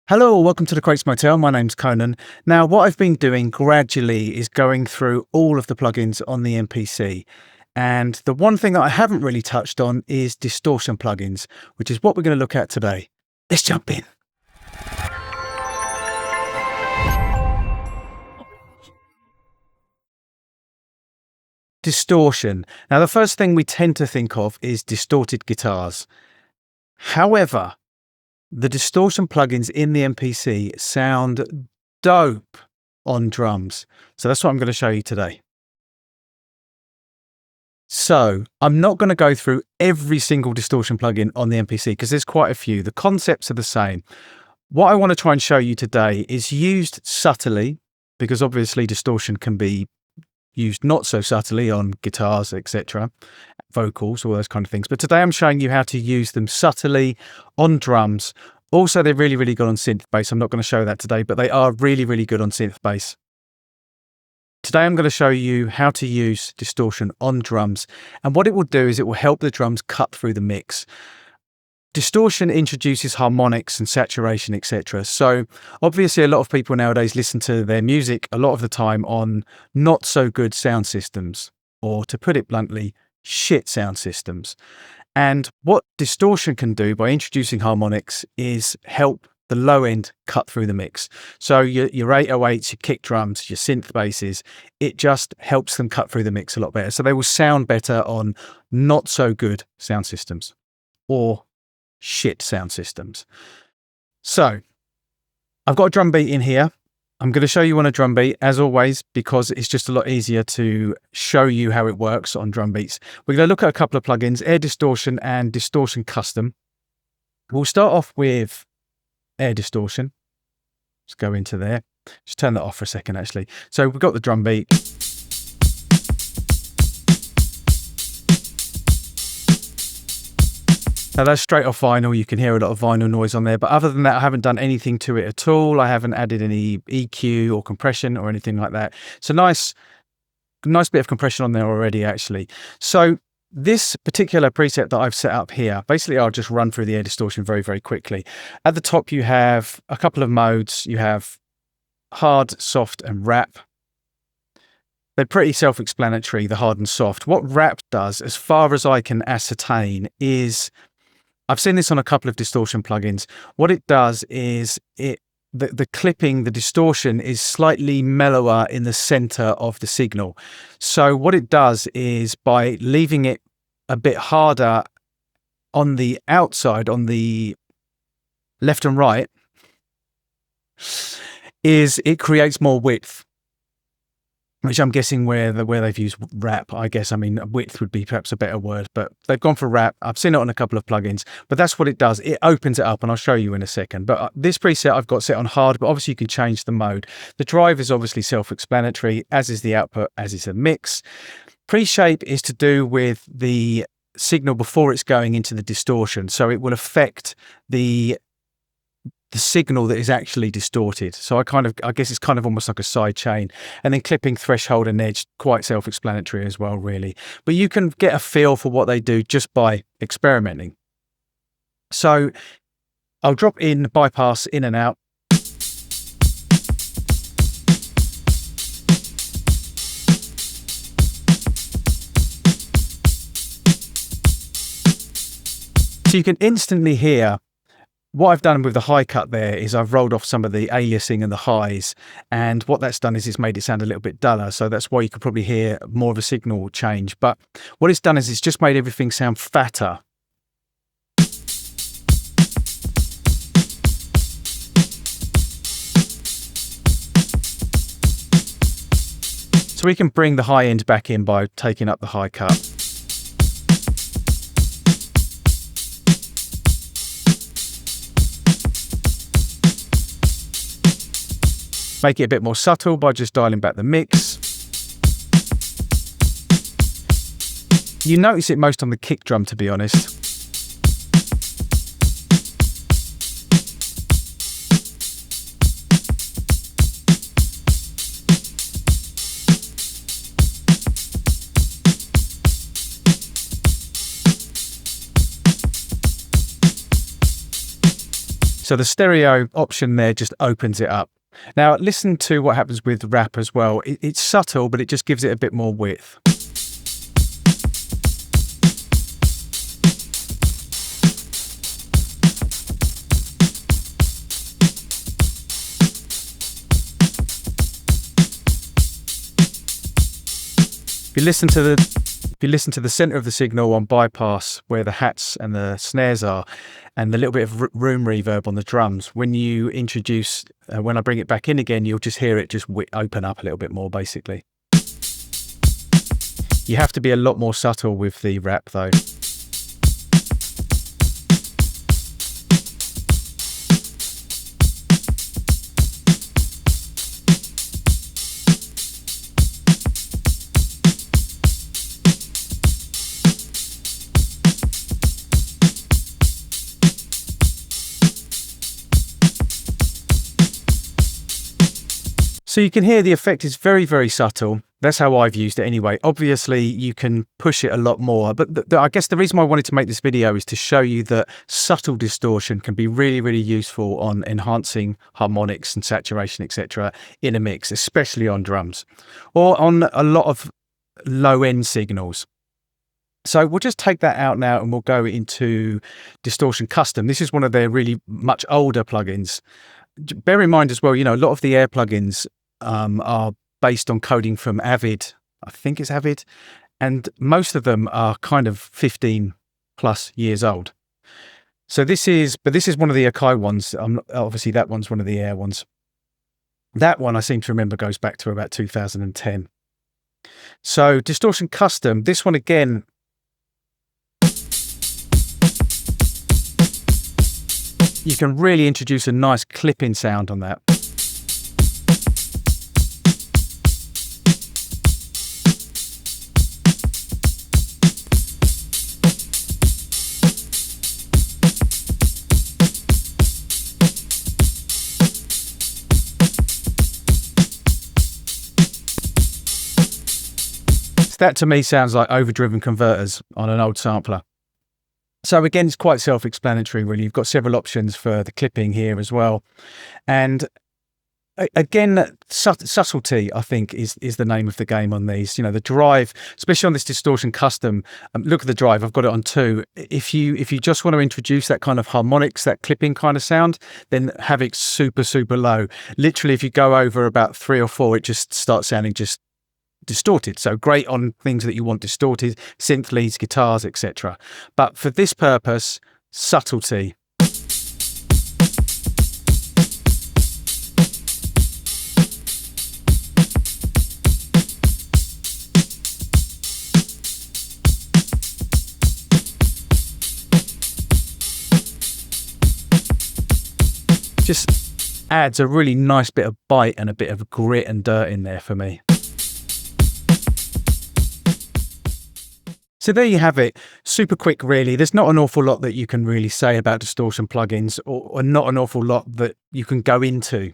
Hello, welcome to the Crates Motel. My name's Conan. Now, what I've been doing gradually is going through all of the plugins on the MPC. And the one thing that I haven't really touched on is distortion plugins, which is what we're going to look at today. Let's jump in. Distortion. Now, the first thing we tend to think of is distorted guitars. However, the distortion plugins in the MPC sound dope on drums. So that's what I'm going to show you today. So I'm not going to go through every single distortion plugin on the MPC because there's quite a few. The concepts are the same. What I want to try and show you today is used subtly, because obviously distortion can be used not so subtly on guitars, etc., vocals, all those kind of things. But today I'm showing you how to use them subtly on drums. Also, they're really, really good on synth bass. I'm not going to show that today, but they are really, really good on synth bass. Today I'm going to show you how to use distortion on drums. And what it will do is it will help the drums cut through the mix. Distortion introduces harmonics and saturation, etc. So obviously a lot of people nowadays listen to their music a lot of the time on not so good sound systems, or to put it bluntly, shit sound systems. And what distortion can do by introducing harmonics is help the low end cut through the mix. So your 808s, your kick drums, your synth basses, it just helps them cut through the mix a lot better. So they will sound better on not so good sound systems or shit sound systems. So I've got a drum beat in here. I'm going to show you on a drum beat as always, because it's just a lot easier to show you how it works on drum beats. We're going to look at a couple of plugins, Air Distortion and Distortion Custom. We'll start off with Air Distortion. Let's go into there. Just turn that off for a second actually. So we've got the drum beat. Now that's straight off vinyl. You can hear a lot of vinyl noise on there, but other than that, I haven't done anything to it at all. I haven't added any EQ or compression or anything like that. So nice bit of compression on there already, actually. So this particular preset that I've set up here, basically I'll just run through the Air Distortion very, very quickly. At the top, you have a couple of modes. You have hard, soft, and wrap. They're pretty self-explanatory, the hard and soft. What wrap does, as far as I can ascertain, is I've seen this on a couple of distortion plugins. What it does is the clipping, the distortion is slightly mellower in the center of the signal. So what it does is by leaving it a bit harder on the outside, on the left and right, is it creates more width, which I'm guessing where they've used wrap, I guess. I mean, width would be perhaps a better word, but they've gone for wrap. I've seen it on a couple of plugins, but that's what it does. It opens it up, and I'll show you in a second. But this preset I've got set on hard, but obviously you can change the mode. The drive is obviously self-explanatory, as is the output, as is the mix. Pre-shape is to do with the signal before it's going into the distortion. So it will affect the signal that is actually distorted. So I guess it's kind of almost like a side chain. And then clipping, threshold, and edge, quite self-explanatory as well, really. But you can get a feel for what they do just by experimenting. So I'll drop in bypass in and out. So you can instantly hear. What I've done with the high cut there is I've rolled off some of the aliasing and the highs, and what that's done is it's made it sound a little bit duller, so that's why you could probably hear more of a signal change. But what it's done is it's just made everything sound fatter. So we can bring the high end back in by taking up the high cut. Make it a bit more subtle by just dialing back the mix. You notice it most on the kick drum, to be honest. So the stereo option there just opens it up. Now listen to what happens with rap as well. It's subtle, but it just gives it a bit more width. If you listen to the center of the signal on bypass, where the hats and the snares are, and the little bit of room reverb on the drums, when you introduce, when I bring it back in again, you'll just hear it just open up a little bit more, basically. You have to be a lot more subtle with the rap though. So you can hear the effect is very, very subtle. That's how I've used it anyway. Obviously, you can push it a lot more. But I guess the reason why I wanted to make this video is to show you that subtle distortion can be really, really useful on enhancing harmonics and saturation, etc. in a mix, especially on drums or on a lot of low-end signals. So we'll just take that out now and we'll go into Distortion Custom. This is one of their really much older plugins. Bear in mind as well, a lot of the Air plugins are based on coding from Avid. I think it's Avid. And most of them are kind of 15 plus years old. So this is one of the Akai ones. Obviously that one's one of the Air ones. That one I seem to remember goes back to about 2010. So Distortion Custom, this one again, you can really introduce a nice clipping sound on that. That to me sounds like overdriven converters on an old sampler. So again, it's quite self-explanatory really. You've got several options for the clipping here as well. And again, subtlety, I think, is the name of the game on these. The drive, especially on this Distortion Custom, look at the drive, I've got it on 2. If you just want to introduce that kind of harmonics, that clipping kind of sound, then have it super, super low. Literally, if you go over about 3 or 4, it just starts sounding just distorted. So great on things that you want distorted, synth leads, guitars, etc. But for this purpose, subtlety. Just adds a really nice bit of bite and a bit of grit and dirt in there for me. So there you have it, super quick really. There's not an awful lot that you can really say about distortion plugins, or not an awful lot that you can go into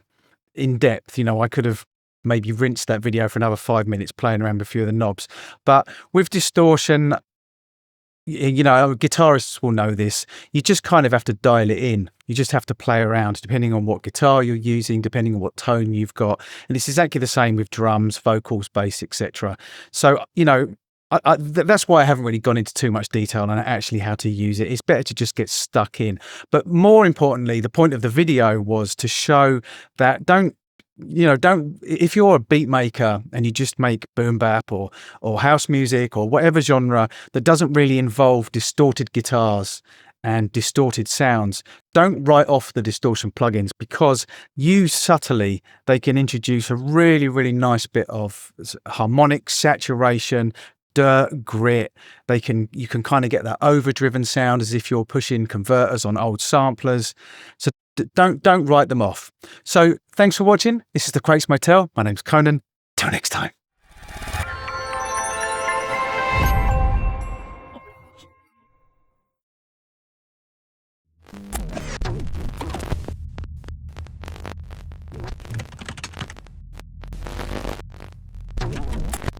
in depth. I could have maybe rinsed that video for another 5 minutes playing around with a few of the knobs. But with distortion, guitarists will know this, you just kind of have to dial it in. You just have to play around depending on what guitar you're using, depending on what tone you've got. And it's exactly the same with drums, vocals, bass, etc. So, that's why I haven't really gone into too much detail on actually how to use it. It's better to just get stuck in. But more importantly, the point of the video was to show that if you're a beat maker and you just make boom bap or house music or whatever genre that doesn't really involve distorted guitars and distorted sounds, don't write off the distortion plugins, because used subtly, they can introduce a really, really nice bit of harmonic saturation, dirt, grit. You can kind of get that overdriven sound as if you're pushing converters on old samplers. So don't write them off. So thanks for watching. This is the Crates Motel. My name's Conan. Till next time.